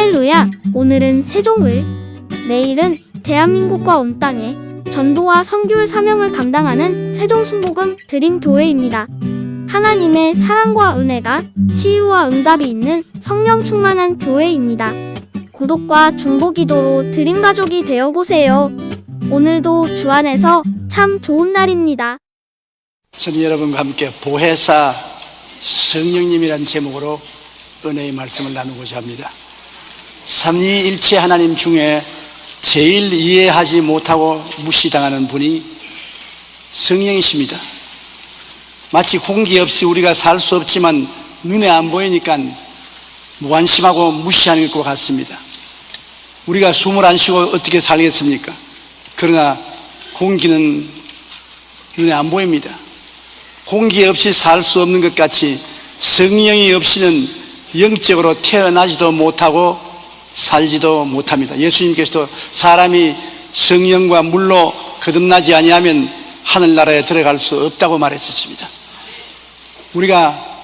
할렐루야! 오늘은 세종을, 내일은 대한민국과 온 땅에 전도와 선교의 사명을 감당하는 세종순복음 드림교회입니다. 하나님의 사랑과 은혜가 치유와 응답이 있는 성령 충만한 교회입니다. 구독과 중보기도로 드림가족이 되어보세요. 오늘도 주 안에서 참 좋은 날입니다. 저는 여러분과 함께 보혜사 성령님이라는 제목으로 은혜의 말씀을 나누고자 합니다. 삼위일체 하나님 중에 제일 이해하지 못하고 무시당하는 분이 성령이십니다. 마치 공기 없이 우리가 살 수 없지만 눈에 안 보이니까 무관심하고 무시하는 것 같습니다. 우리가 숨을 안 쉬고 어떻게 살겠습니까? 그러나 공기는 눈에 안 보입니다. 공기 없이 살 수 없는 것 같이 성령이 없이는 영적으로 태어나지도 못하고 살지도 못합니다. 예수님께서도 사람이 성령과 물로 거듭나지 아니하면 하늘나라에 들어갈 수 없다고 말했었습니다. 우리가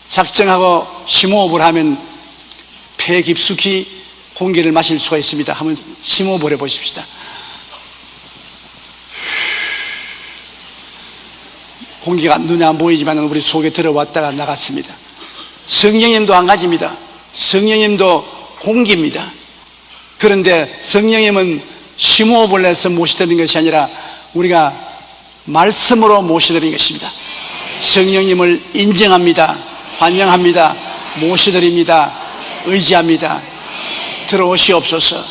작정하고 심호흡을 하면 폐 깊숙이 공기를 마실 수가 있습니다. 한번 심호흡을 해보십시다. 공기가 눈에 안 보이지만 우리 속에 들어왔다가 나갔습니다. 성령님도 한 가지입니다. 성령님도 공기입니다. 그런데 성령님은 심호흡을 해서 모시드리는 것이 아니라 우리가 말씀으로 모시드리는 것입니다. 성령님을 인정합니다. 환영합니다. 모시드립니다. 의지합니다. 들어오시옵소서.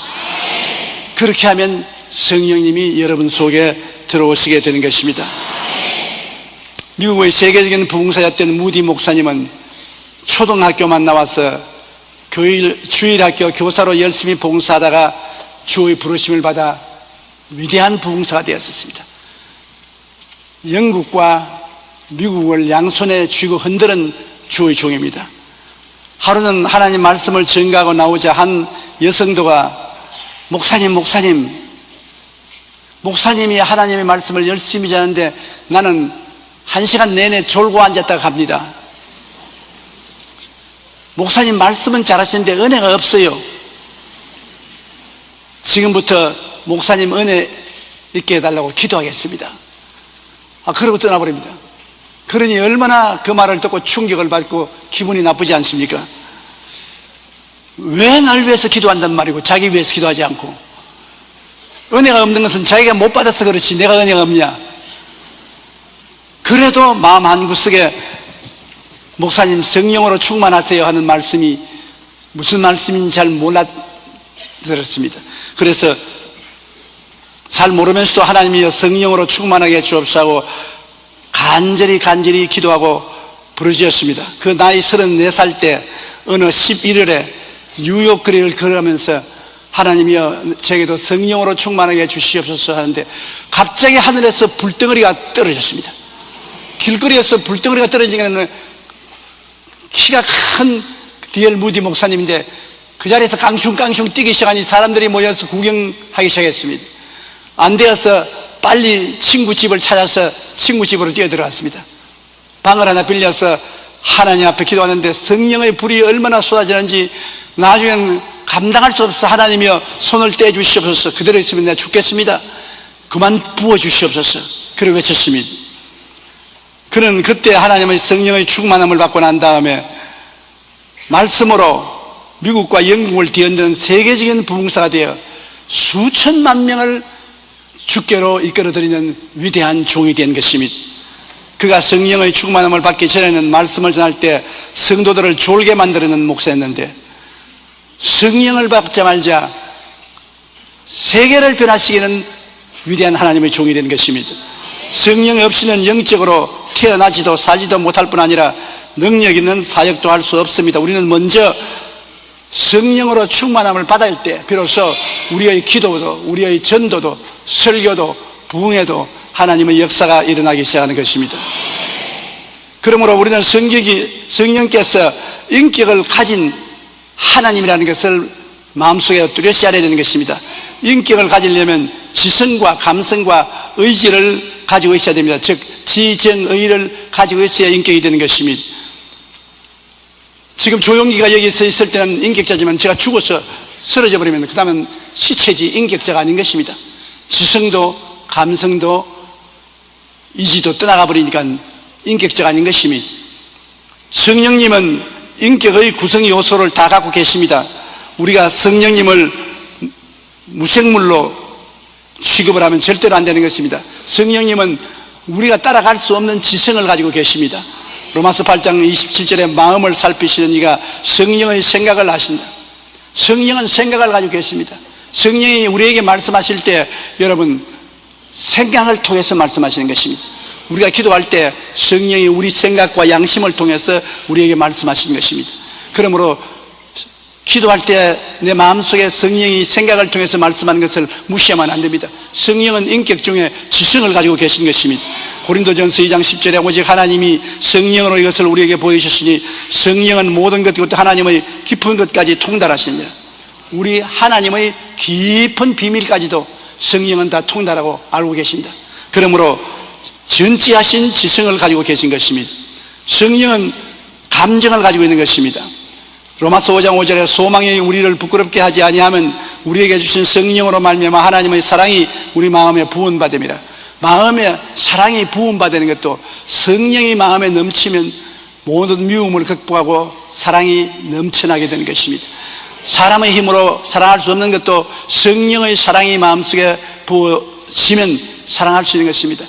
그렇게 하면 성령님이 여러분 속에 들어오시게 되는 것입니다. 미국의 세계적인 부흥사였던 무디 목사님은 초등학교만 나와서 주일학교 교사로 열심히 봉사하다가 주의 부르심을 받아 위대한 부흥사가 되었습니다. 영국과 미국을 양손에 쥐고 흔드는 주의 종입니다. 하루는 하나님 말씀을 전가하고 나오자 한 여성도가 목사님이 하나님의 말씀을 열심히 전하는데 나는 1시간 내내 졸고 앉았다가 갑니다. 목사님 말씀은 잘하시는데 은혜가 없어요. 지금부터 목사님 은혜 있게 해달라고 기도하겠습니다. 그러고 떠나버립니다. 그러니 얼마나 그 말을 듣고 충격을 받고 기분이 나쁘지 않습니까? 왜 날 위해서 기도한단 말이고 자기 위해서 기도하지 않고, 은혜가 없는 것은 자기가 못 받아서 그렇지 내가 은혜가 없냐? 그래도 마음 한구석에 목사님 성령으로 충만하세요 하는 말씀이 무슨 말씀인지 잘 몰라 들었습니다. 그래서 잘 모르면서도 하나님이 성령으로 충만하게 해주옵소서 하고 간절히 기도하고 부르짖었습니다. 그 나이 34살 때 어느 11월에 뉴욕 거리를 걸으면서 하나님이여 제게도 성령으로 충만하게 해주시옵소서 하는데 갑자기 하늘에서 불덩어리가 떨어졌습니다. 길거리에서 불덩어리가 떨어지는 키가 큰 D.L. 무디 목사님인데 그 자리에서 깡충깡충 뛰기 시작하니 사람들이 모여서 구경하기 시작했습니다. 안 되어서 빨리 친구 집을 찾아서 친구 집으로 뛰어들어갔습니다. 방을 하나 빌려서 하나님 앞에 기도하는데 성령의 불이 얼마나 쏟아지는지 나중에는 감당할 수 없어 하나님이여 손을 떼주시옵소서. 그대로 있으면 내가 죽겠습니다. 그만 부어주시옵소서. 그러고 외쳤습니다. 그는 그때 하나님의 성령의 충만함을 받고 난 다음에 말씀으로 미국과 영국을 뒤흔드는 세계적인 부흥사가 되어 수천만 명을 주께로 이끌어들이는 위대한 종이 된 것입니다. 그가 성령의 충만함을 받기 전에는 말씀을 전할 때 성도들을 졸게 만드는 목사였는데 성령을 받자마자 세계를 변화시키는 위대한 하나님의 종이 된 것입니다. 성령 없이는 영적으로 태어나지도 살지도 못할 뿐 아니라 능력 있는 사역도 할 수 없습니다. 우리는 먼저 성령으로 충만함을 받을 때 비로소 우리의 기도도 우리의 전도도 설교도 부흥에도 하나님의 역사가 일어나기 시작하는 것입니다. 그러므로 우리는 성령께서 인격을 가진 하나님이라는 것을 마음속에 뚜렷이 알아야 되는 것입니다. 인격을 가지려면 지성과 감성과 의지를 가지고 있어야 됩니다. 즉 지정의를 가지고 있어야 인격이 되는 것입니다. 지금 조용기가 여기서 있을 때는 인격자지만 제가 죽어서 쓰러져 버리면 그 다음은 시체지 인격자가 아닌 것입니다. 지성도 감성도 이지도 떠나가 버리니까 인격자가 아닌 것입니다. 성령님은 인격의 구성 요소를 다 갖고 계십니다. 우리가 성령님을 무생물로 취급을 하면 절대로 안 되는 것입니다. 성령님은 우리가 따라갈 수 없는 지성을 가지고 계십니다. 로마서 8장 27절에 마음을 살피시는 이가 성령의 생각을 하신다. 성령은 생각을 가지고 계십니다. 성령이 우리에게 말씀하실 때 여러분 생각을 통해서 말씀하시는 것입니다. 우리가 기도할 때 성령이 우리 생각과 양심을 통해서 우리에게 말씀하시는 것입니다. 그러므로 기도할 때 내 마음속에 성령이 생각을 통해서 말씀하는 것을 무시하면 안 됩니다. 성령은 인격 중에 지성을 가지고 계신 것입니다. 고린도전서 2장 10절에 오직 하나님이 성령으로 이것을 우리에게 보여주셨으니 성령은 모든 것부터 하나님의 깊은 것까지 통달하시느니라. 우리 하나님의 깊은 비밀까지도 성령은 다 통달하고 알고 계신다. 그러므로 전지하신 지성을 가지고 계신 것입니다. 성령은 감정을 가지고 있는 것입니다. 로마서 5장 5절에 소망이 우리를 부끄럽게 하지 아니하면 우리에게 주신 성령으로 말미암아 하나님의 사랑이 우리 마음에 부은바됨이라. 마음에 사랑이 부은바되는 것도 성령이 마음에 넘치면 모든 미움을 극복하고 사랑이 넘쳐나게 되는 것입니다. 사람의 힘으로 사랑할 수 없는 것도 성령의 사랑이 마음속에 부어지면 사랑할 수 있는 것입니다.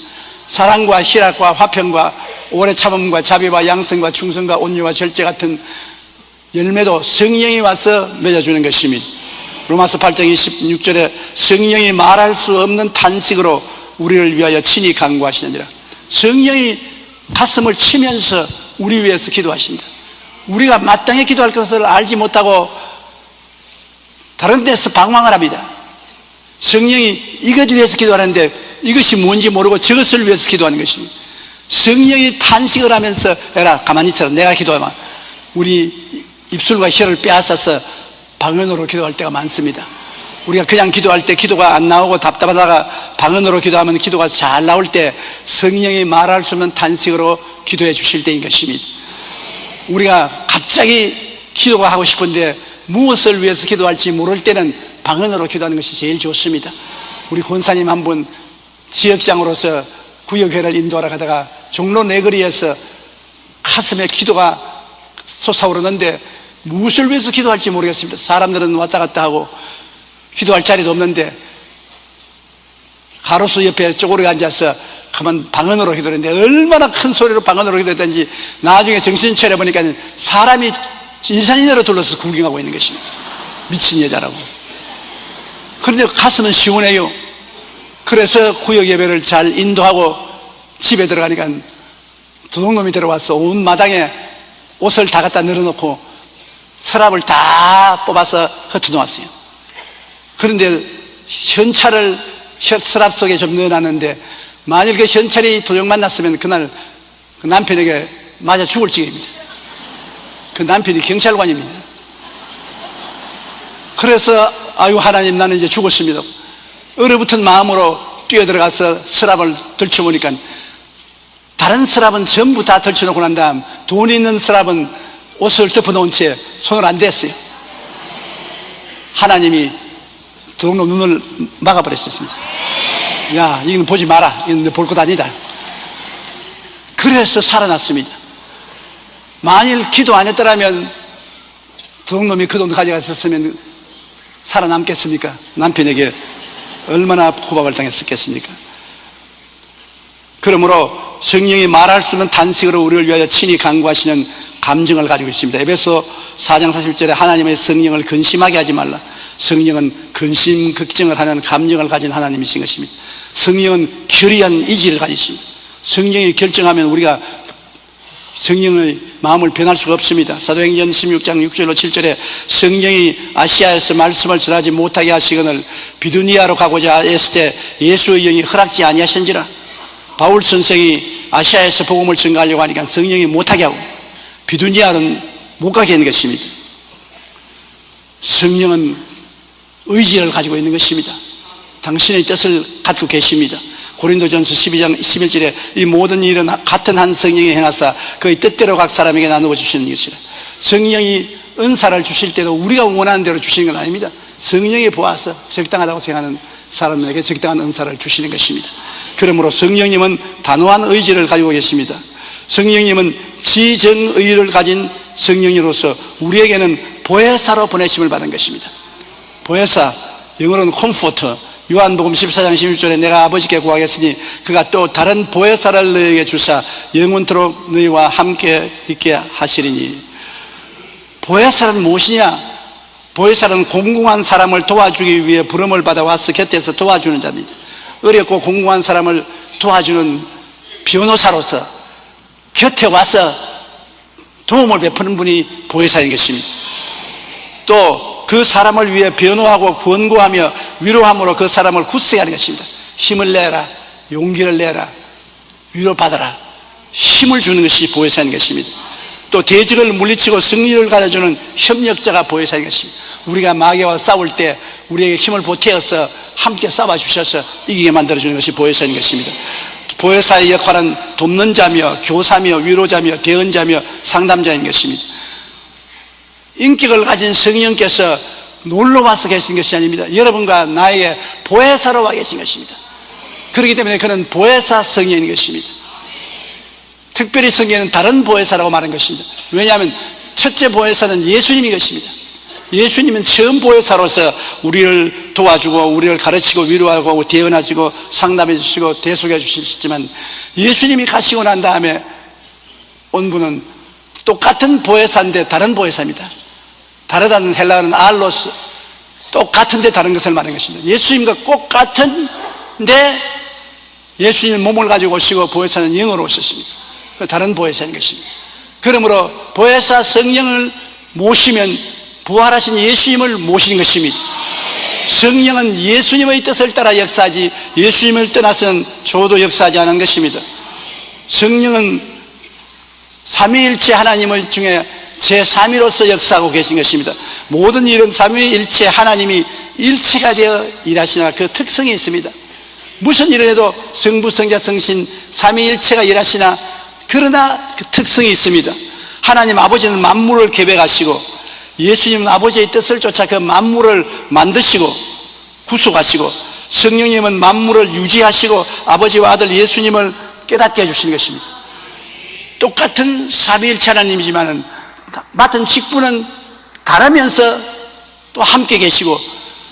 사랑과 희락과 화평과 오래 참음과 자비와 양성과 충성과 온유와 절제 같은 열매도 성령이 와서 맺어주는 것입니다. 로마서 8장 26절에 성령이 말할 수 없는 탄식으로 우리를 위하여 친히 간구하시느니라. 성령이 가슴을 치면서 우리 위해서 기도하신다. 우리가 마땅히 기도할 것을 알지 못하고 다른 데서 방황을 합니다. 성령이 이것 위해서 기도하는데 이것이 뭔지 모르고 저것을 위해서 기도하는 것입니다. 성령이 탄식을 하면서 에라 가만히 있어라 내가 기도하면 우리 입술과 혀를 빼앗아서 방언으로 기도할 때가 많습니다. 우리가 그냥 기도할 때 기도가 안 나오고 답답하다가 방언으로 기도하면 기도가 잘 나올 때 성령이 말할 수 없는 탄식으로 기도해 주실 때인 것입니다. 우리가 갑자기 기도가 하고 싶은데 무엇을 위해서 기도할지 모를 때는 방언으로 기도하는 것이 제일 좋습니다. 우리 권사님 한 분 지역장으로서 구역회를 인도하러 가다가 종로 내거리에서 가슴에 기도가 솟아오르는데 무엇을 위해서 기도할지 모르겠습니다. 사람들은 왔다 갔다 하고 기도할 자리도 없는데 가로수 옆에 쪼그려 앉아서 가만 방언으로 기도했는데 얼마나 큰 소리로 방언으로 기도했던지 나중에 정신 차려보니까 사람이 인산인해로 둘러서 구경하고 있는 것입니다. 미친 여자라고. 그런데 가슴은 시원해요. 그래서 구역 예배를 잘 인도하고 집에 들어가니까 도둑놈이 들어와서 온 마당에 옷을 다 갖다 늘어놓고 서랍을 다 뽑아서 흩어놓았어요. 그런데 현찰을 서랍 속에 좀 넣어놨는데 만일 그 현찰이 도둑 만났으면 그날 그 남편에게 맞아 죽을 지경입니다. 그 남편이 경찰관입니다. 그래서 아유 하나님 나는 이제 죽었습니다. 얼어붙은 마음으로 뛰어들어가서 서랍을 들춰보니까 다른 서랍은 전부 다 들춰놓고 난 다음 돈 있는 서랍은 옷을 덮어놓은 채 손을 안 댔어요. 하나님이 도둑놈 눈을 막아버렸습니다. 야 이건 보지 마라. 이건 볼 것 아니다. 그래서 살아났습니다. 만일 기도 안 했더라면 도둑놈이 그 돈 가져갔었으면 살아남겠습니까? 남편에게 얼마나 구박을 당했었겠습니까? 그러므로 성령이 말할 수 없는 탄식으로 우리를 위하여 친히 간구하시는 감정을 가지고 있습니다. 에베소 4장 40절에 하나님의 성령을 근심하게 하지 말라. 성령은 근심 걱정을 하는 감정을 가진 하나님이신 것입니다. 성령은 결의한 의지를 가지십니다. 성령이 결정하면 우리가 성령의 마음을 변할 수가 없습니다. 사도행전 16장 6절로 7절에 성령이 아시아에서 말씀을 전하지 못하게 하시거늘 비두니아로 가고자 했을 때 예수의 영이 허락지 아니하신지라. 바울 선생이 아시아에서 복음을 전가하려고 하니까 성령이 못하게 하고 비두니아는 못 가게 하는 것입니다. 성령은 의지를 가지고 있는 것입니다. 당신의 뜻을 갖고 계십니다. 고린도전서 12장 11절에 이 모든 일은 같은 한 성령이 행하사 그의 뜻대로 각 사람에게 나누어 주시는 것이라. 성령이 은사를 주실 때도 우리가 원하는 대로 주시는 건 아닙니다. 성령이 보아서 적당하다고 생각하는 사람에게 적당한 은사를 주시는 것입니다. 그러므로 성령님은 단호한 의지를 가지고 계십니다. 성령님은 지정의를 가진 성령님으로서 우리에게는 보혜사로 보내심을 받은 것입니다. 보혜사, 영어로는 컴포터. 요한복음 14장 16절에 내가 아버지께 구하겠으니 그가 또 다른 보혜사를 너희에게 주사 영원토록 너희와 함께 있게 하시리니. 보혜사는 무엇이냐? 보혜사는 공공한 사람을 도와주기 위해 부름을 받아 와서 곁에서 도와주는 자입니다. 어렵고 공공한 사람을 도와주는 변호사로서 곁에 와서 도움을 베푸는 분이 보혜사인 것입니다. 또 그 사람을 위해 변호하고 권고하며 위로함으로 그 사람을 굳세게 하는 것입니다. 힘을 내라, 용기를 내라, 위로받아라, 힘을 주는 것이 보혜사인 것입니다. 또 대적을 물리치고 승리를 가져주는 협력자가 보혜사인 것입니다. 우리가 마귀와 싸울 때 우리에게 힘을 보태어서 함께 싸워주셔서 이기게 만들어주는 것이 보혜사인 것입니다. 보혜사의 역할은 돕는 자며 교사며 위로자며 대언자며 상담자인 것입니다. 인격을 가진 성령께서 놀러와서 계신 것이 아닙니다. 여러분과 나에게 보혜사로 와 계신 것입니다. 그렇기 때문에 그는 보혜사 성령인 것입니다. 특별히 성경에는 다른 보혜사라고 말한 것입니다. 왜냐하면 첫째 보혜사는 예수님인 것입니다. 예수님은 처음 보혜사로서 우리를 도와주고 우리를 가르치고 위로하고 대언하시고 상담해 주시고 대속해 주시지만 예수님이 가시고 난 다음에 온 분은 똑같은 보혜사인데 다른 보혜사입니다. 다르다는 헬라어는 알로스, 똑같은데 다른 것을 말하는 것입니다. 예수님과 똑같은데 예수님 몸을 가지고 오시고 보혜사는 영으로 오셨습니다. 다른 보혜사인 것입니다. 그러므로 보혜사 성령을 모시면 부활하신 예수님을 모시는 것입니다. 성령은 예수님의 뜻을 따라 역사하지 예수님을 떠나서는 저도 역사하지 않은 것입니다. 성령은 삼위일체 하나님의 중에 제3위로서 역사하고 계신 것입니다. 모든 일은 삼위일체 하나님이 일체가 되어 일하시나 그 특성이 있습니다. 무슨 일을 해도 성부, 성자, 성신 삼위일체가 일하시나 그러나 그 특성이 있습니다. 하나님 아버지는 만물을 계획하시고 예수님은 아버지의 뜻을 쫓아 그 만물을 만드시고 구속하시고 성령님은 만물을 유지하시고 아버지와 아들 예수님을 깨닫게 해주시는 것입니다. 똑같은 삼위일체 하나님이지만 맡은 직분은 다르면서 또 함께 계시고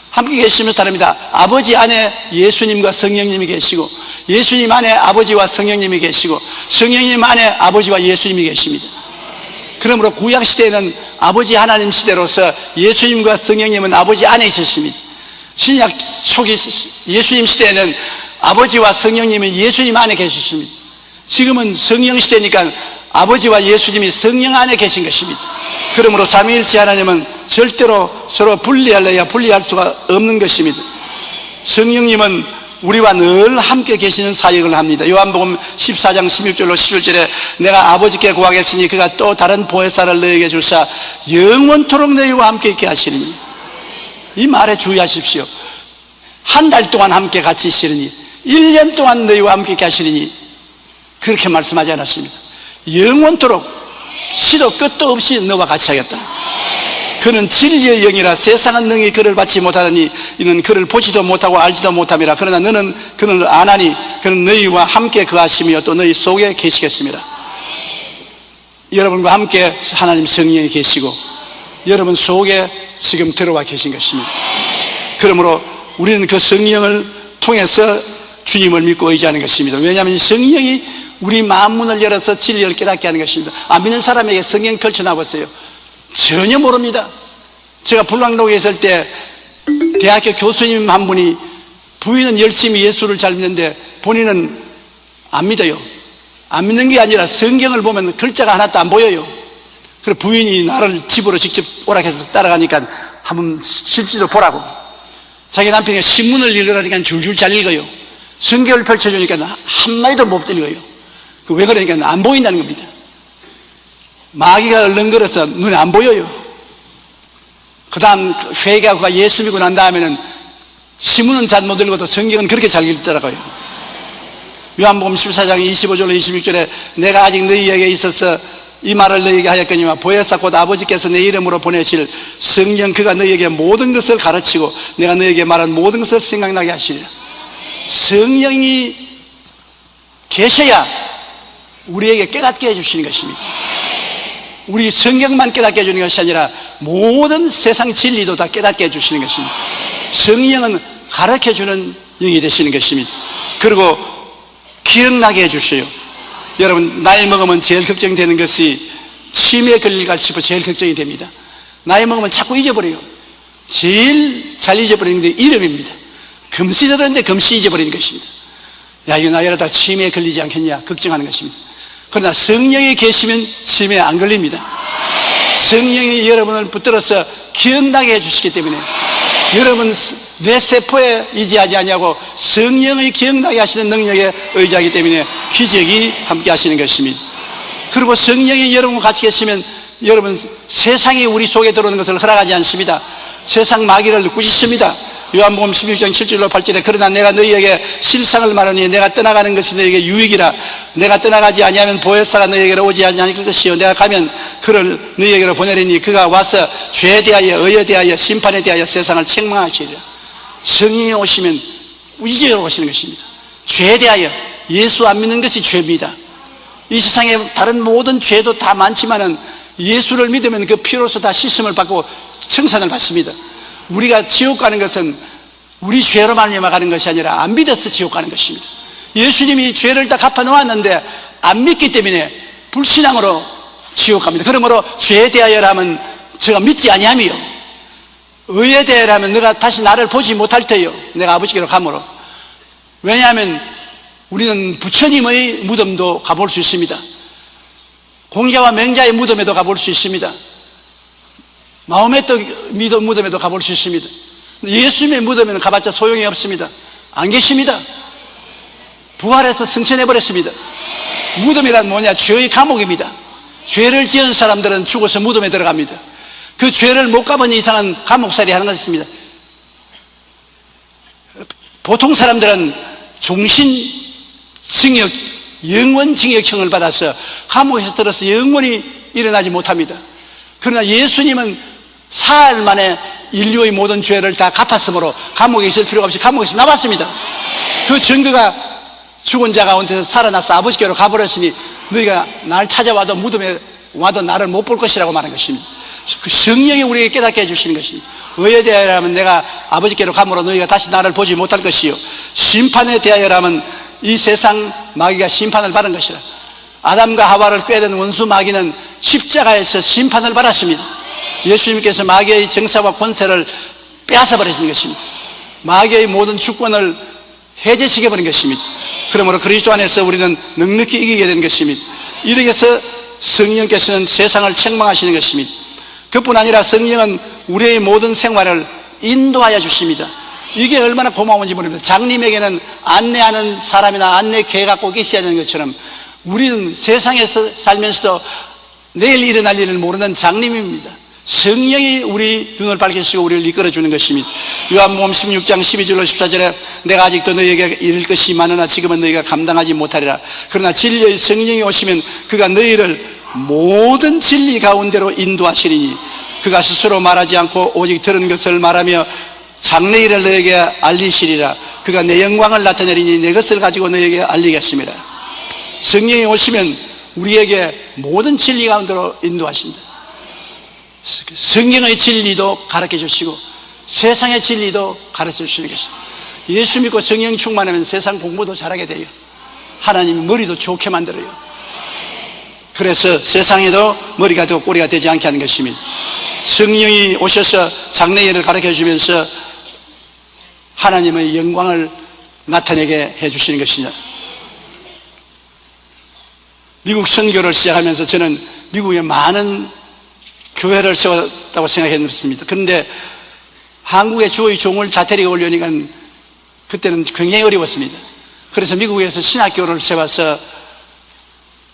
함께 계시면서 다릅니다. 아버지 안에 예수님과 성령님이 계시고 예수님 안에 아버지와 성령님이 계시고 성령님 안에 아버지와 예수님이 계십니다. 그러므로 구약시대에는 아버지 하나님 시대로서 예수님과 성령님은 아버지 안에 있었습니다. 신약 초기 예수님 시대에는 아버지와 성령님은 예수님 안에 계셨습니다. 지금은 성령 시대니까 아버지와 예수님이 성령 안에 계신 것입니다. 그러므로 삼위일체 하나님은 절대로 서로 분리할래야 분리할 수가 없는 것입니다. 성령님은 우리와 늘 함께 계시는 사역을 합니다. 요한복음 14장 16절로 17절에 내가 아버지께 구하겠으니 그가 또 다른 보혜사를 너희에게 주사 영원토록 너희와 함께 있게 하시리니. 이 말에 주의하십시오. 한 달 동안 함께 같이 있으리니 1년 동안 너희와 함께 있게 하시리니 그렇게 말씀하지 않았습니다. 영원토록 시도 끝도 없이 너와 같이 하겠다. 그는 진리의 영이라 세상은 능히 그를 받지 못하더니 이는 그를 보지도 못하고 알지도 못함이라. 그러나 너는 그는 아나니 그는 너희와 함께 거하시며 또 너희 속에 계시겠습니다. 여러분과 함께 하나님 성령이 계시고 여러분 속에 지금 들어와 계신 것입니다. 그러므로 우리는 그 성령을 통해서 주님을 믿고 의지하는 것입니다. 왜냐하면 성령이 우리 마음 문을 열어서 진리를 깨닫게 하는 것입니다. 안 믿는 사람에게 성령 펼쳐놔보세요. 전혀 모릅니다. 제가 불광동에 있을 때 대학교 교수님 한 분이 부인은 열심히 예수를 잘 믿는데 본인은 안 믿어요. 안 믿는 게 아니라 성경을 보면 글자가 하나도 안 보여요. 그래서 부인이 나를 집으로 직접 오락해서 따라가니까 한번 실제로 보라고. 자기 남편이 신문을 읽으라니까 줄줄 잘 읽어요. 성경을 펼쳐주니까 한마디도 못 읽어요. 왜 그러니까 안 보인다는 겁니다. 마귀가 얼렁거려서 눈에 안 보여요. 그 다음 회개하고 예수 믿고 난 다음에는 신문은 잘 못 읽어도 성경은 그렇게 잘 읽더라고요. 요한복음 14장 25절로 26절에 내가 아직 너희에게 있어서 이 말을 너희에게 하였거니와 보혜사 곧 아버지께서 내 이름으로 보내실 성령 그가 너희에게 모든 것을 가르치고 내가 너희에게 말한 모든 것을 생각나게 하시리라. 성령이 계셔야 우리에게 깨닫게 해주시는 것입니다. 우리 성경만 깨닫게 해주는 것이 아니라 모든 세상 진리도 다 깨닫게 해주시는 것입니다. 성령은 가르쳐주는 영이 되시는 것입니다. 그리고 기억나게 해주셔요. 여러분, 나이 먹으면 제일 걱정되는 것이 치매에 걸릴까 싶어 제일 걱정이 됩니다. 나이 먹으면 자꾸 잊어버려요. 제일 잘 잊어버리는 게 이름입니다. 금시 들었는데 금시 잊어버리는 것입니다. 야, 이거 나 이러다 치매에 걸리지 않겠냐 걱정하는 것입니다. 그러나 성령이 계시면 치매에 안 걸립니다. 성령이 여러분을 붙들어서 기억나게 해주시기 때문에 여러분 뇌세포에 의지하지 아니하고 성령의 기억나게 하시는 능력에 의지하기 때문에 기적이 함께 하시는 것입니다. 그리고 성령이 여러분과 같이 계시면 여러분 세상이 우리 속에 들어오는 것을 허락하지 않습니다. 세상 마귀를 꾸짖습니다. 요한복음 16장 7절로 8절에 그러나 내가 너희에게 실상을 말하니 내가 떠나가는 것이 너희에게 유익이라. 내가 떠나가지 아니하면 보혜사가 너희에게로 오지 아니할 것이요 내가 가면 그를 너희에게로 보내리니 그가 와서 죄에 대하여 의에 대하여 심판에 대하여 세상을 책망하시리라. 성령이 오시면 우주적으로 오시는 것입니다. 죄에 대하여 예수 안 믿는 것이 죄입니다. 이 세상에 다른 모든 죄도 다 많지만은 예수를 믿으면 그 피로서 다 씻음을 받고 청산을 받습니다. 우리가 지옥 가는 것은 우리 죄로 말미암아 가는 것이 아니라 안 믿어서 지옥 가는 것입니다. 예수님이 죄를 다 갚아 놓았는데 안 믿기 때문에 불신앙으로 지옥 갑니다. 그러므로 죄에 대하여라면 제가 믿지 아니하며 의에 대하여라면 내가 다시 나를 보지 못할 테요. 내가 아버지께로 가므로. 왜냐하면 우리는 부처님의 무덤도 가볼 수 있습니다. 공자와 맹자의 무덤에도 가볼 수 있습니다. 마호메트 무덤에도 가볼 수 있습니다. 예수님의 무덤에는 가봤자 소용이 없습니다. 안 계십니다. 부활해서 승천해버렸습니다. 무덤이란 뭐냐? 죄의 감옥입니다. 죄를 지은 사람들은 죽어서 무덤에 들어갑니다. 그 죄를 못 가본 이상은 감옥살이 하는 것입니다. 보통 사람들은 종신징역, 영원징역형을 받아서 감옥에서 들어서 영원히 일어나지 못합니다. 그러나 예수님은 사흘 만에 인류의 모든 죄를 다 갚았으므로 감옥에 있을 필요가 없이 감옥에서 나왔습니다. 그 증거가 죽은 자 가운데서 살아나서 아버지께로 가버렸으니 너희가 날 찾아와도 무덤에 와도 나를 못 볼 것이라고 말한 것입니다. 그 성령이 우리에게 깨닫게 해주시는 것입니다. 의에 대하여라면 내가 아버지께로 가므로 너희가 다시 나를 보지 못할 것이요 심판에 대하여라면 이 세상 마귀가 심판을 받은 것이라. 아담과 하와를 꾀던 원수 마귀는 십자가에서 심판을 받았습니다. 예수님께서 마귀의 정사와 권세를 빼앗아 버리신 것입니다. 마귀의 모든 주권을 해제시켜 버린 것입니다. 그러므로 그리스도 안에서 우리는 넉넉히 이기게 된 것입니다. 이렇게 해서 성령께서는 세상을 책망하시는 것입니다. 그뿐 아니라 성령은 우리의 모든 생활을 인도하여 주십니다. 이게 얼마나 고마운지 모릅니다. 장님에게는 안내하는 사람이나 안내계가 꼭 있어야 되는 것처럼 우리는 세상에서 살면서도 내일 일어날 일을 모르는 장님입니다. 성령이 우리 눈을 밝히시고 우리를 이끌어주는 것입니다. 요한복음 16장 12절로 14절에 내가 아직도 너희에게 이를 것이 많으나 지금은 너희가 감당하지 못하리라. 그러나 진리의 성령이 오시면 그가 너희를 모든 진리 가운데로 인도하시리니 그가 스스로 말하지 않고 오직 들은 것을 말하며 장래일을 너희에게 알리시리라. 그가 내 영광을 나타내리니 내 것을 가지고 너희에게 알리겠습니다. 성령이 오시면 우리에게 모든 진리 가운데로 인도하신다. 성경의 진리도 가르쳐 주시고 세상의 진리도 가르쳐 주시는 것입니다. 예수 믿고 성령 충만하면 세상 공부도 잘하게 돼요. 하나님 머리도 좋게 만들어요. 그래서 세상에도 머리가 되고 꼬리가 되지 않게 하는 것입니다. 성령이 오셔서 장래일을 가르쳐 주면서 하나님의 영광을 나타내게 해주시는 것입니다. 미국 선교를 시작하면서 저는 미국에 많은 교회를 세웠다고 생각했습니다. 그런데 한국의 주의 종을 다 데리고 오려니까 그때는 굉장히 어려웠습니다. 그래서 미국에서 신학교를 세워서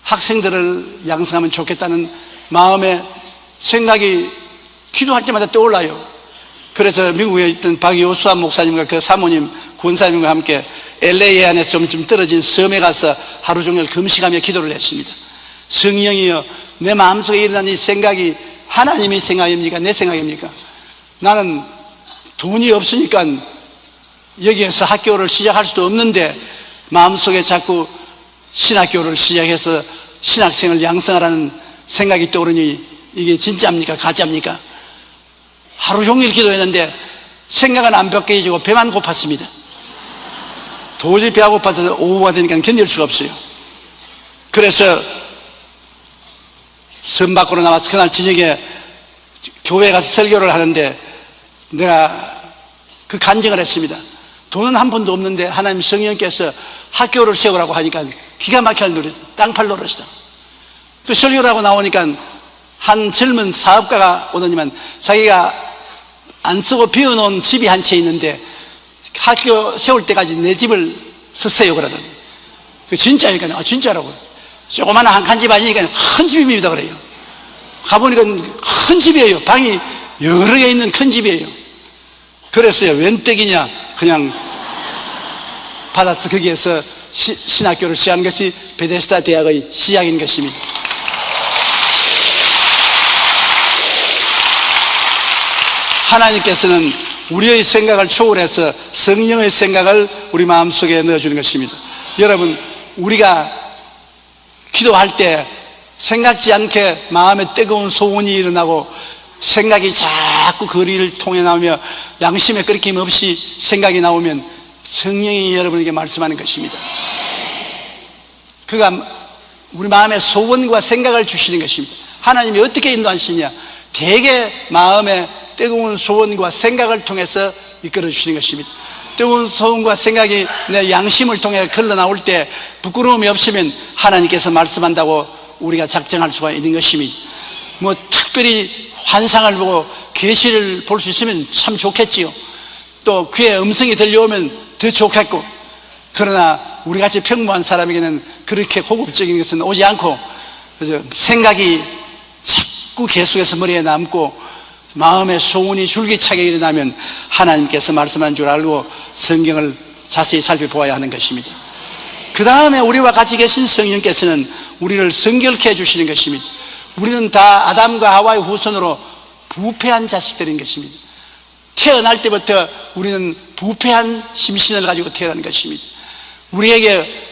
학생들을 양성하면 좋겠다는 마음에 생각이 기도할 때마다 떠올라요. 그래서 미국에 있던 박요수아 목사님과 그 사모님, 권사님과 함께 LA 안에서 좀 떨어진 섬에 가서 하루 종일 금식하며 기도를 했습니다. 성령이여 내 마음속에 일어난 이 생각이 하나님의 생각입니까? 내 생각입니까? 나는 돈이 없으니까 여기에서 학교를 시작할 수도 없는데 마음속에 자꾸 신학교를 시작해서 신학생을 양성하라는 생각이 떠오르니 이게 진짜입니까? 가짜입니까? 하루 종일 기도했는데 생각은 안 바뀌어지고 배만 고팠습니다. 도저히 배가 고파서 오후가 되니까 견딜 수가 없어요. 그래서 선 밖으로 나와서 그날 저녁에 교회에 가서 설교를 하는데 내가 그 간증을 했습니다. 돈은 한 푼도 없는데 하나님 성령께서 학교를 세우라고 하니까 기가 막힐 노릇, 땅팔 노릇이다. 그 설교를 하고 나오니까 한 젊은 사업가가 오더니만 자기가 안 쓰고 비워놓은 집이 한 채 있는데 학교 세울 때까지 내 집을 쓰세요 그러더니 그 진짜니까 아 진짜라고 조그마한 한 칸 집 아니니까 큰 집입니다 그래요. 가보니까 큰 집이에요. 방이 여러 개 있는 큰 집이에요. 그랬어요. 웬 떡이냐 그냥 받아서 거기에서 신학교를 시작한 것이 베데스다 대학의 시작인 것입니다. 하나님께서는 우리의 생각을 초월해서 성령의 생각을 우리 마음속에 넣어주는 것입니다. 여러분 우리가 기도할 때 생각지 않게 마음에 뜨거운 소원이 일어나고 생각이 자꾸 거리를 통해 나오며 양심에 끓김 없이 생각이 나오면 성령이 여러분에게 말씀하는 것입니다. 그가 우리 마음에 소원과 생각을 주시는 것입니다. 하나님이 어떻게 인도하시냐? 대개 마음에 뜨거운 소원과 생각을 통해서 이끌어 주시는 것입니다. 뜨거운 소원과 생각이 내 양심을 통해 흘러나올 때 부끄러움이 없으면 하나님께서 말씀한다고 우리가 작정할 수가 있는 것입니다. 뭐 특별히 환상을 보고 계시를 볼 수 있으면 참 좋겠지요. 또 귀에 음성이 들려오면 더 좋겠고, 그러나 우리같이 평범한 사람에게는 그렇게 고급적인 것은 오지 않고 그래서 생각이 자꾸 계속해서 머리에 남고 마음의 소원이 줄기차게 일어나면 하나님께서 말씀한 줄 알고 성경을 자세히 살펴보아야 하는 것입니다. 그 다음에 우리와 같이 계신 성령께서는 우리를 성결케 해주시는 것입니다. 우리는 다 아담과 하와의 후손으로 부패한 자식들인 것입니다. 태어날 때부터 우리는 부패한 심신을 가지고 태어난 것입니다. 우리에게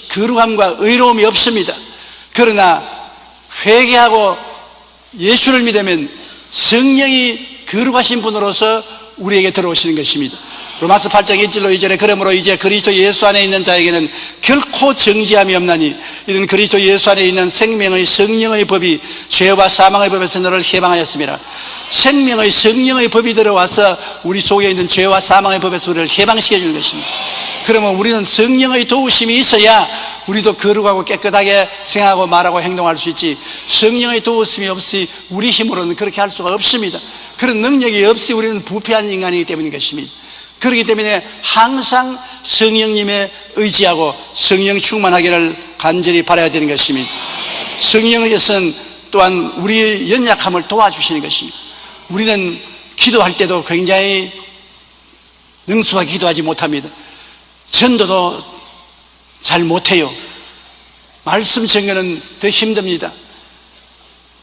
거룩함과 의로움이 없습니다. 그러나 회개하고 예수를 믿으면 성령이 거룩하신 분으로서 우리에게 들어오시는 것입니다. 로마서 8장 1절로 2절에 그러므로 이제 그리스도 예수 안에 있는 자에게는 결코 정죄함이 없나니 이는 그리스도 예수 안에 있는 생명의 성령의 법이 죄와 사망의 법에서 너를 해방하였습니다. 생명의 성령의 법이 들어와서 우리 속에 있는 죄와 사망의 법에서 우리를 해방시켜 주는 것입니다. 그러면 우리는 성령의 도우심이 있어야 우리도 거룩하고 깨끗하게 생각하고 말하고 행동할 수 있지, 성령의 도우심이 없이 우리 힘으로는 그렇게 할 수가 없습니다. 그런 능력이 없이 우리는 부패한 인간이기 때문인 것입니다. 그렇기 때문에 항상 성령님의 의지하고 성령 충만하기를 간절히 바라야 되는 것입니다. 성령께서는 또한 우리의 연약함을 도와주시는 것입니다. 우리는 기도할 때도 굉장히 능숙하게 기도하지 못합니다. 전도도 잘 못해요. 말씀 전개는 더 힘듭니다.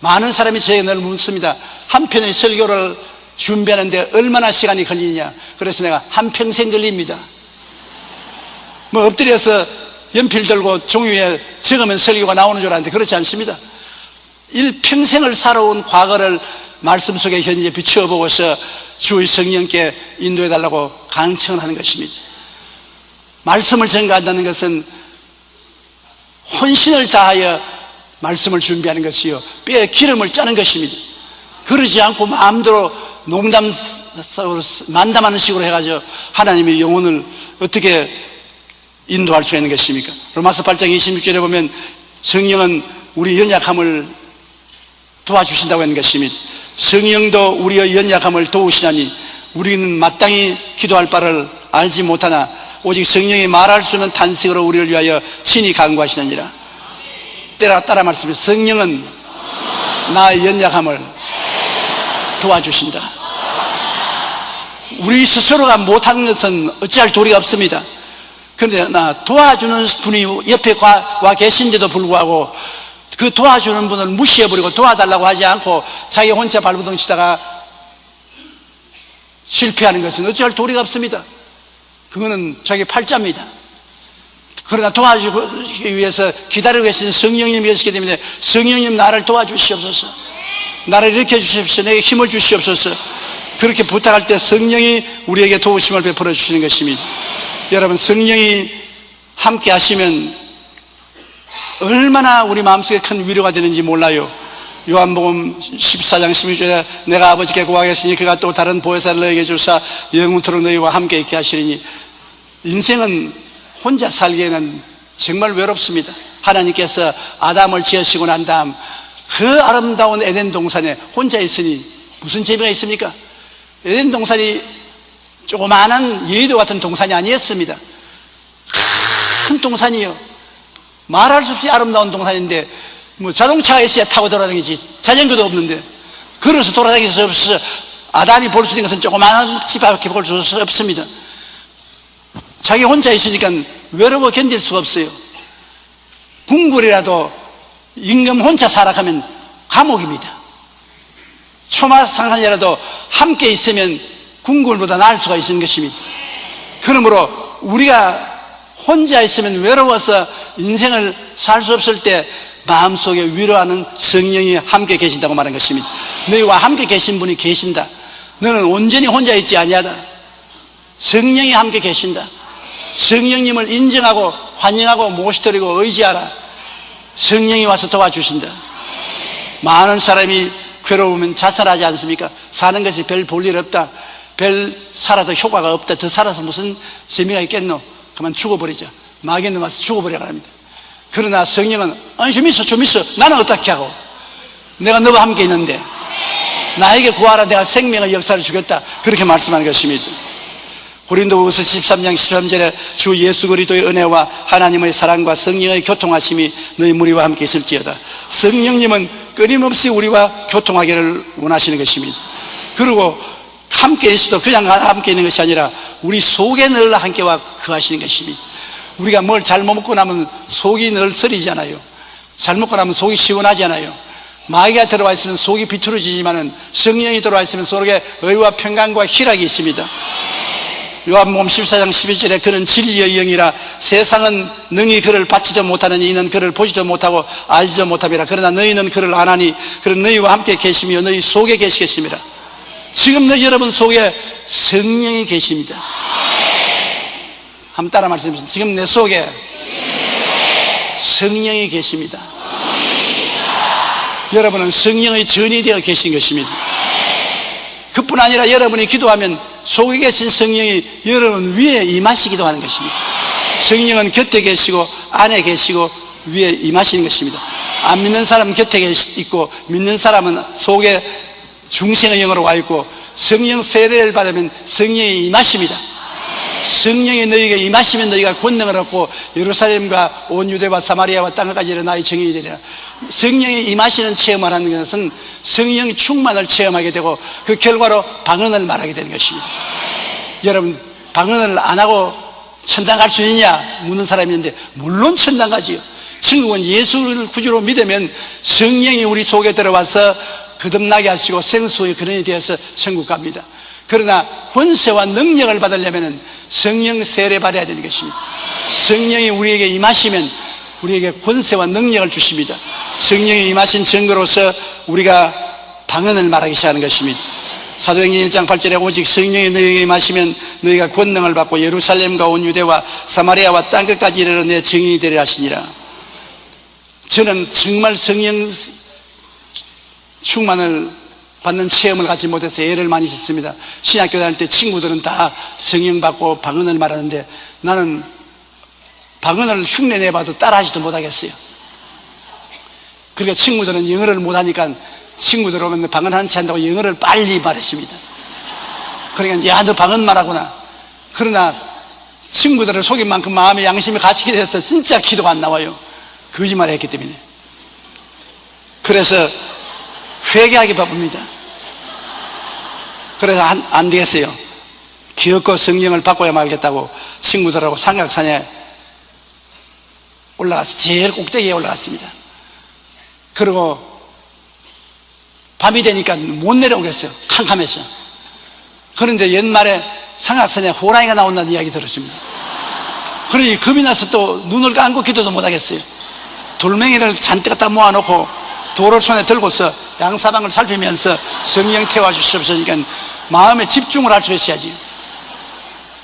많은 사람이 저에게 늘 묻습니다. 한 편의 설교를 준비하는데 얼마나 시간이 걸리냐. 그래서 내가 한평생 걸립니다. 뭐 엎드려서 연필 들고 종이 위에 적으면 설교가 나오는 줄 알았는데 그렇지 않습니다. 일평생을 살아온 과거를 말씀 속에 현재 비추어 보고서 주의 성령께 인도해 달라고 간청을 하는 것입니다. 말씀을 전가한다는 것은 혼신을 다하여 말씀을 준비하는 것이요, 뼈에 기름을 짜는 것입니다. 그러지 않고 마음대로 만담하는 식으로 해가지고 하나님의 영혼을 어떻게 인도할 수 있는 것입니까? 로마서 8장 26절에 보면 성령은 우리 연약함을 도와주신다고 하는 것입니다. 성령도 우리의 연약함을 도우시나니 우리는 마땅히 기도할 바를 알지 못하나 오직 성령이 말할 수 없는 탄식으로 우리를 위하여 친히 간구하시느니라. 따라 말씀해. 성령은 나의 연약함을 도와주신다. 우리 스스로가 못하는 것은 어찌할 도리가 없습니다. 그런데 도와주는 분이 옆에 와 계신데도 불구하고 그 도와주는 분을 무시해버리고 도와달라고 하지 않고 자기 혼자 발버둥 치다가 실패하는 것은 어찌할 도리가 없습니다. 그거는 자기 팔자입니다. 그러나 도와주기 위해서 기다리고 계신 성령님이 계시기 때문에 성령님 나를 도와주시옵소서, 나를 일으켜 주십시오, 내게 힘을 주시옵소서, 그렇게 부탁할 때 성령이 우리에게 도우심을 베풀어 주시는 것입니다. 여러분, 성령이 함께 하시면 얼마나 우리 마음속에 큰 위로가 되는지 몰라요. 요한복음 14장 16절에 내가 아버지께 구하겠으니 그가 또 다른 보혜사를 너에게 주사 영원토록 너희와 함께 있게 하시리니, 인생은 혼자 살기에는 정말 외롭습니다. 하나님께서 아담을 지으시고 난 다음 그 아름다운 에덴 동산에 혼자 있으니 무슨 재미가 있습니까? 에덴 동산이 조그마한 여의도 같은 동산이 아니었습니다. 큰 동산이요, 말할 수 없이 아름다운 동산인데 뭐 자동차가 있어야 타고 돌아다니지 자전거도 없는데 걸어서 돌아다닐 수 없어서 아담이 볼 수 있는 것은 조그마한 집밖에 볼 수 없습니다. 자기 혼자 있으니까 외로워 견딜 수가 없어요. 궁궐이라도 임금 혼자 살아가면 감옥입니다. 초마상산이라도 함께 있으면 궁궐보다 나을 수가 있는 것입니다. 그러므로 우리가 혼자 있으면 외로워서 인생을 살 수 없을 때 마음속에 위로하는 성령이 함께 계신다고 말한 것입니다. 너희와 함께 계신 분이 계신다. 너는 온전히 혼자 있지 아니하다. 성령이 함께 계신다. 성령님을 인정하고 환영하고 모시드리고 의지하라. 성령이 와서 도와주신다. 많은 사람이 괴로우면 자살하지 않습니까? 사는 것이 별 볼 일 없다, 별 살아도 효과가 없다, 더 살아서 무슨 재미가 있겠노? 그만 죽어버리자. 마귀는 와서 죽어버리라 합니다. 그러나 성령은 아니 좀 있어 나는 어떻게 하고, 내가 너와 함께 있는데 나에게 구하라, 내가 생명의 역사를 주겠다, 그렇게 말씀하는 것입니다. 고린도후서 13장 13절에 주 예수 그리스도의 은혜와 하나님의 사랑과 성령의 교통하심이 너희 무리와 함께 있을지어다. 성령님은 끊임없이 우리와 교통하기를 원하시는 것입니다. 그리고 함께 있어도 그냥 함께 있는 것이 아니라 우리 속에 늘 함께와 거하시는 것입니다. 우리가 뭘 잘못 먹고 나면 속이 늘 쓰리잖아요. 잘 먹고 나면 속이 시원하잖아요. 마귀가 들어와 있으면 속이 비틀어지지만 성령이 들어와 있으면 속에 의와 평강과 희락이 있습니다. 요한복음 14장 11절에 그는 진리의 영이라 세상은 능히 그를 받지도 못하느니 이는 그를 보지도 못하고 알지도 못함이라. 그러나 너희는 그를 아나니 그는 너희와 함께 계시며 너희 속에 계시겠습니다. 지금 너희 여러분 속에 성령이 계십니다. 한번 따라 말씀해 주세요. 지금 내 속에 성령이 계십니다. 여러분은 성령의 전이 되어 계신 것입니다. 그뿐 아니라 여러분이 기도하면 속에 계신 성령이 여러분 위에 임하시기도 하는 것입니다. 성령은 곁에 계시고 안에 계시고 위에 임하시는 것입니다. 안 믿는 사람은 곁에 있고 믿는 사람은 속에 중생의 영으로 와 있고, 성령 세례를 받으면 성령이 임하십니다. 성령이 너희에게 임하시면 너희가 권능을 얻고 예루살렘과 온 유대와 사마리아와 땅까지 이르러 나의 증인이 되리라. 성령이 임하시는 체험을 하는 것은 성령 충만을 체험하게 되고 그 결과로 방언을 말하게 되는 것입니다. 여러분, 방언을 안 하고 천당 갈 수 있느냐 묻는 사람이 있는데 물론 천당 가지요. 천국은 예수를 구주로 믿으면 성령이 우리 속에 들어와서 거듭나게 하시고 생수의 근원이 되어서 천국 갑니다. 그러나 권세와 능력을 받으려면 성령 세례 받아야 되는 것입니다. 성령이 우리에게 임하시면 우리에게 권세와 능력을 주십니다. 성령이 임하신 증거로서 우리가 방언을 말하기 시작하는 것입니다. 사도행전 1장 8절에 오직 성령이 너희에게 임하시면 너희가 권능을 받고 예루살렘과 온 유대와 사마리아와 땅끝까지 이르러 내 증인이 되리라 하시니라. 저는 정말 성령 충만을 받는 체험을 갖지 못해서 애를 많이 썼습니다. 신학교 다닐 때 친구들은 다 성령 받고 방언을 말하는데 나는 방언을 흉내 내봐도 따라하지도 못하겠어요. 그러니까 친구들은 영어를 못하니까 친구들 오면 방언 한 채 한다고 영어를 빨리 말했습니다. 그러니까 야, 너 방언 말하구나. 그러나 친구들을 속인 만큼 마음의 양심이 갇히게 돼서 진짜 기도가 안 나와요. 거짓말을 했기 때문에. 그래서 회개하기 바쁩니다. 그래서 안 되겠어요. 기어코 성령을 바꿔야 말겠다고 친구들하고 삼각산에 올라가서 제일 꼭대기에 올라갔습니다. 그리고 밤이 되니까 못 내려오겠어요. 캄캄해서. 그런데 옛말에 상악산에 호랑이가 나온다는 이야기 들었습니다. 그러니 겁이 나서 또 눈을 감고 기도도 못 하겠어요. 돌멩이를 잔뜩 갖다 모아놓고 돌을 손에 들고서 양사방을 살피면서 성령 태워주시옵소서. 그러니까 마음에 집중을 할 수 있어야지.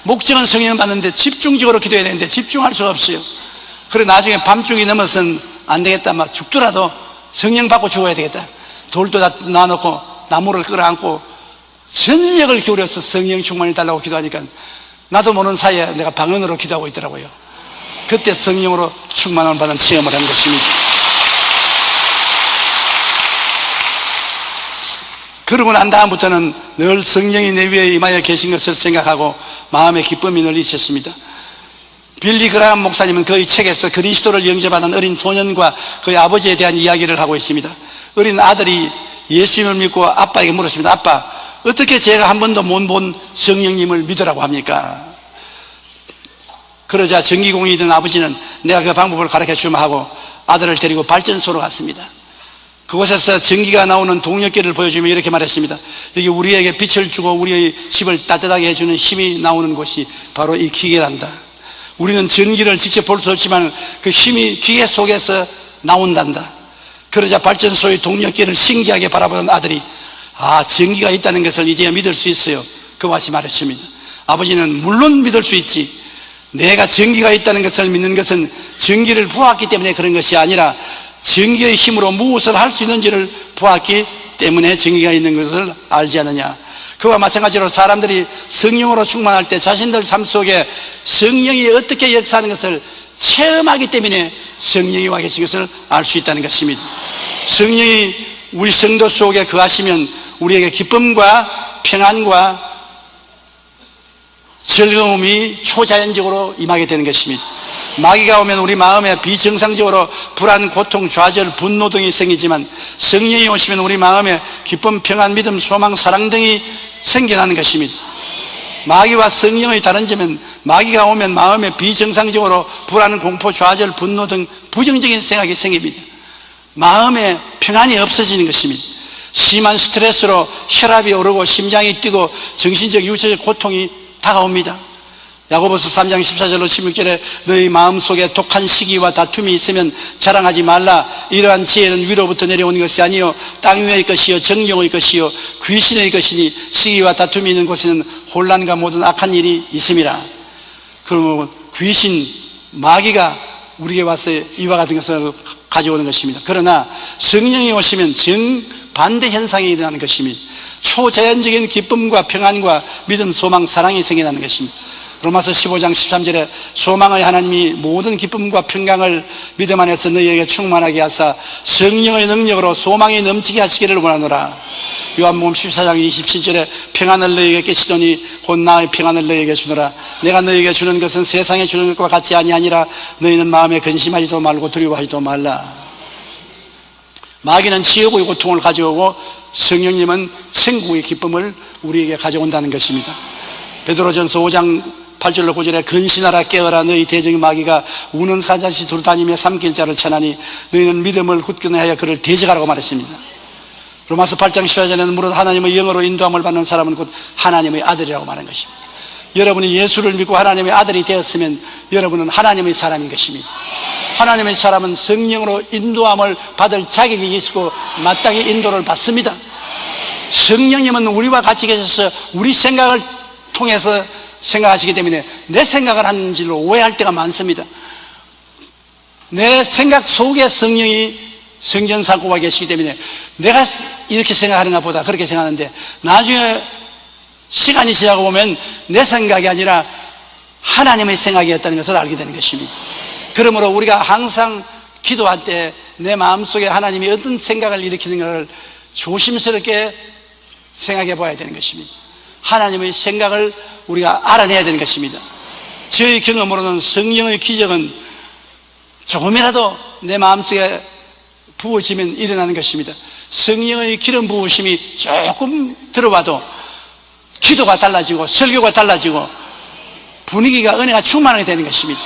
목적은 성령 받는데 집중적으로 기도해야 되는데 집중할 수가 없어요. 그래 나중에 밤중이 넘어서는 안 되겠다, 막 죽더라도 성령 받고 죽어야 되겠다. 돌도 다 놔놓고 나무를 끌어안고 전력을 기울여서 성령 충만이 달라고 기도하니까 나도 모르는 사이에 내가 방언으로 기도하고 있더라고요. 그때 성령으로 충만을 받은 체험을 한 것입니다. 그러고 난 다음부터는 늘 성령이 내 위에 임하여 계신 것을 생각하고 마음의 기쁨이 늘 있었습니다. 빌리 그라함 목사님은 그의 책에서 그리스도를 영접하는 어린 소년과 그의 아버지에 대한 이야기를 하고 있습니다. 어린 아들이 예수님을 믿고 아빠에게 물었습니다. 아빠, 어떻게 제가 한 번도 못 본 성령님을 믿으라고 합니까? 그러자 전기공이 된 아버지는 내가 그 방법을 가르쳐 주마 하고 아들을 데리고 발전소로 갔습니다. 그곳에서 전기가 나오는 동력계를 보여주며 이렇게 말했습니다. 여기 우리에게 빛을 주고 우리의 집을 따뜻하게 해주는 힘이 나오는 곳이 바로 이 기계란다. 우리는 전기를 직접 볼 수 없지만 그 힘이 기계 속에서 나온단다. 그러자 발전소의 동력계를 신기하게 바라보는 아들이 전기가 있다는 것을 이제야 믿을 수 있어요. 그와 같이 말했습니다. 아버지는 물론 믿을 수 있지. 내가 전기가 있다는 것을 믿는 것은 전기를 보았기 때문에 그런 것이 아니라 전기의 힘으로 무엇을 할 수 있는지를 보았기 때문에 전기가 있는 것을 알지 않느냐. 그와 마찬가지로 사람들이 성령으로 충만할 때 자신들 삶 속에 성령이 어떻게 역사하는 것을 체험하기 때문에 성령이 와 계신 것을 알 수 있다는 것입니다. 성령이 우리 성도 속에 거하시면 우리에게 기쁨과 평안과 즐거움이 초자연적으로 임하게 되는 것입니다. 마귀가 오면 우리 마음에 비정상적으로 불안, 고통, 좌절, 분노 등이 생기지만 성령이 오시면 우리 마음에 기쁨, 평안, 믿음, 소망, 사랑 등이 생겨나는 것입니다. 마귀와 성령의 다른 점은 마귀가 오면 마음에 비정상적으로 불안, 공포, 좌절, 분노 등 부정적인 생각이 생깁니다. 마음에 평안이 없어지는 것입니다. 심한 스트레스로 혈압이 오르고 심장이 뛰고 정신적, 육체적 고통이 다가옵니다. 야고보서 3장 14절로 16절에 너희 마음속에 독한 시기와 다툼이 있으면 자랑하지 말라. 이러한 지혜는 위로부터 내려오는 것이 아니요 땅 위의 것이요 정령의 것이요 귀신의 것이니 시기와 다툼이 있는 곳에는 혼란과 모든 악한 일이 있음이라. 그러면 귀신, 마귀가 우리에게 와서 이와 같은 것을 가져오는 것입니다. 그러나 성령이 오시면 정반대 현상이 일어나는 것입니다. 초자연적인 기쁨과 평안과 믿음, 소망, 사랑이 생겨나는 것입니다. 로마서 15장 13절에 소망의 하나님이 모든 기쁨과 평강을 믿음 안에서 너희에게 충만하게 하사 성령의 능력으로 소망이 넘치게 하시기를 원하노라. 요한복음 14장 27절에 평안을 너희에게 깨시더니 곧 나의 평안을 너희에게 주노라. 내가 너희에게 주는 것은 세상에 주는 것과 같이 아니하니라. 너희는 마음에 근심하지도 말고 두려워하지도 말라. 마귀는 지옥의 고통을 가져오고 성령님은 천국의 기쁨을 우리에게 가져온다는 것입니다. 베드로전서 5장 8절로 9절에 근신하라 깨어라 너희 대적의 마귀가 우는 사자시 두루다니며 삼킬 자를 쳐나니 너희는 믿음을 굳건히 하여 그를 대적하라고 말했습니다. 로마서 8장 14절에는 무릇 하나님의 영으로 인도함을 받는 사람은 곧 하나님의 아들이라고 말한 것입니다. 여러분이 예수를 믿고 하나님의 아들이 되었으면 여러분은 하나님의 사람인 것입니다. 하나님의 사람은 성령으로 인도함을 받을 자격이 있고 마땅히 인도를 받습니다. 성령님은 우리와 같이 계셔서 우리 생각을 통해서 생각하시기 때문에 내 생각을 하는 줄로 오해할 때가 많습니다. 내 생각 속에 성령이 성전 삼고가 계시기 때문에 내가 이렇게 생각하는가 보다 그렇게 생각하는데 나중에 시간이 지나고 보면 내 생각이 아니라 하나님의 생각이었다는 것을 알게 되는 것입니다. 그러므로 우리가 항상 기도할 때 내 마음속에 하나님이 어떤 생각을 일으키는가를 조심스럽게 생각해 봐야 되는 것입니다. 하나님의 생각을 우리가 알아내야 되는 것입니다. 저희 경험으로는 성령의 기적은 조금이라도 내 마음속에 부어지면 일어나는 것입니다. 성령의 기름 부으심이 조금 들어와도 기도가 달라지고 설교가 달라지고 분위기가 은혜가 충만하게 되는 것입니다.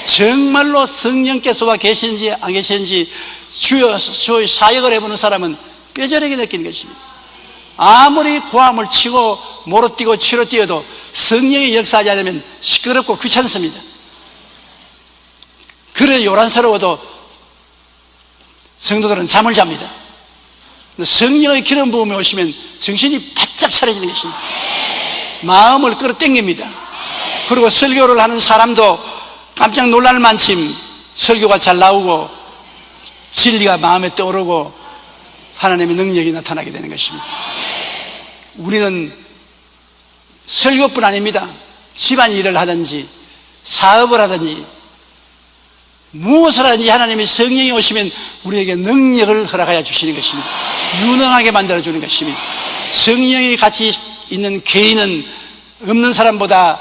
정말로 성령께서 와 계시는지 안 계시는지 주의 사역을 해보는 사람은 뼈저리게 느끼는 것입니다. 아무리 고함을 치고 모로 뛰고 치로 뛰어도 성령이 역사하지 않으면 시끄럽고 귀찮습니다. 그래 요란스러워도 성도들은 잠을 잡니다. 성령의 기름 부음에 오시면 정신이 바짝 차려지는 것입니다. 마음을 끌어당깁니다. 그리고 설교를 하는 사람도 깜짝 놀랄 만큼 설교가 잘 나오고 진리가 마음에 떠오르고 하나님의 능력이 나타나게 되는 것입니다. 우리는 설교뿐 아닙니다. 집안일을 하든지 사업을 하든지 무엇을 하든지 하나님의 성령이 오시면 우리에게 능력을 허락하여 주시는 것입니다. 유능하게 만들어주는 것입니다. 성령이 같이 있는 개인은 없는 사람보다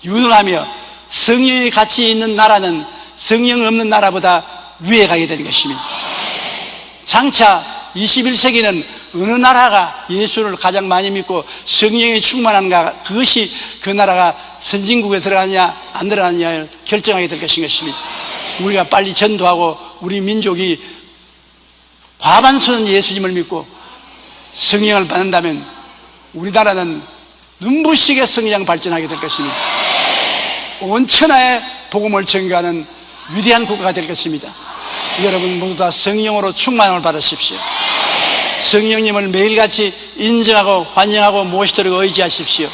유능하며 성령이 같이 있는 나라는 성령 없는 나라보다 위에 가게 되는 것입니다. 장차 21세기는 어느 나라가 예수를 가장 많이 믿고 성령이 충만한가, 그것이 그 나라가 선진국에 들어가느냐 안 들어가느냐를 결정하게 될 것입니다. 우리가 빨리 전도하고 우리 민족이 과반수는 예수님을 믿고 성령을 받는다면 우리나라는 눈부시게 성장 발전하게 될 것입니다. 온 천하에 복음을 전가하는 위대한 국가가 될 것입니다. 여러분 모두 다 성령으로 충만함을 받으십시오. 성령님을 매일같이 인정하고 환영하고 모시도록 의지하십시오.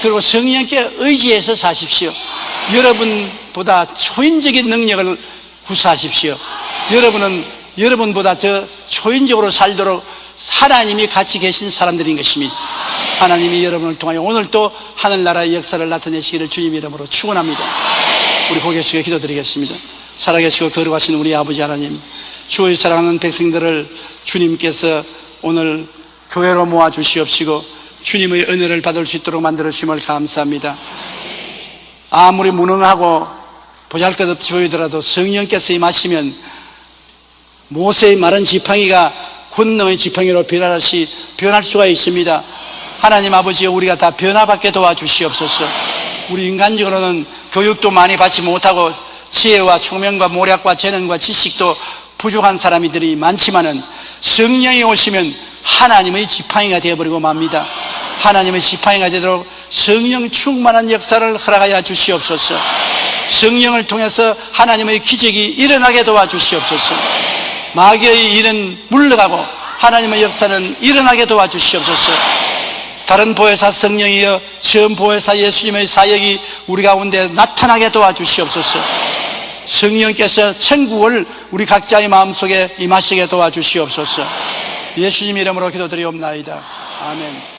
그리고 성령께 의지해서 사십시오. 여러분보다 초인적인 능력을 구사하십시오. 여러분은 여러분보다 더 초인적으로 살도록 하나님이 같이 계신 사람들인 것입니다. 하나님이 여러분을 통하여 오늘 또 하늘나라의 역사를 나타내시기를 주님 이름으로 축원합니다. 우리 고개 숙여 기도드리겠습니다. 살아계시고 거룩하신 우리 아버지 하나님, 주의 사랑하는 백성들을 주님께서 오늘 교회로 모아 주시옵시고 주님의 은혜를 받을 수 있도록 만들어 주심을 감사합니다. 아무리 무능하고 보잘것없이 보이더라도 성령께서 임하시면 모세의 마른 지팡이가 권능의 지팡이로 변할 수가 있습니다. 하나님 아버지, 우리가 다 변화받게 도와주시옵소서. 우리 인간적으로는 교육도 많이 받지 못하고 지혜와 총명과 모략과 재능과 지식도 부족한 사람들이 많지만은 성령이 오시면 하나님의 지팡이가 되어버리고 맙니다. 하나님의 지팡이가 되도록 성령 충만한 역사를 허락하여 주시옵소서. 성령을 통해서 하나님의 기적이 일어나게 도와주시옵소서. 마귀의 일은 물러가고 하나님의 역사는 일어나게 도와주시옵소서. 다른 보혜사 성령이여 처음 보혜사 예수님의 사역이 우리 가운데 나타나게 도와주시옵소서. 성령께서 천국을 우리 각자의 마음속에 임하시게 도와주시옵소서. 예수님 이름으로 기도드리옵나이다. 아멘.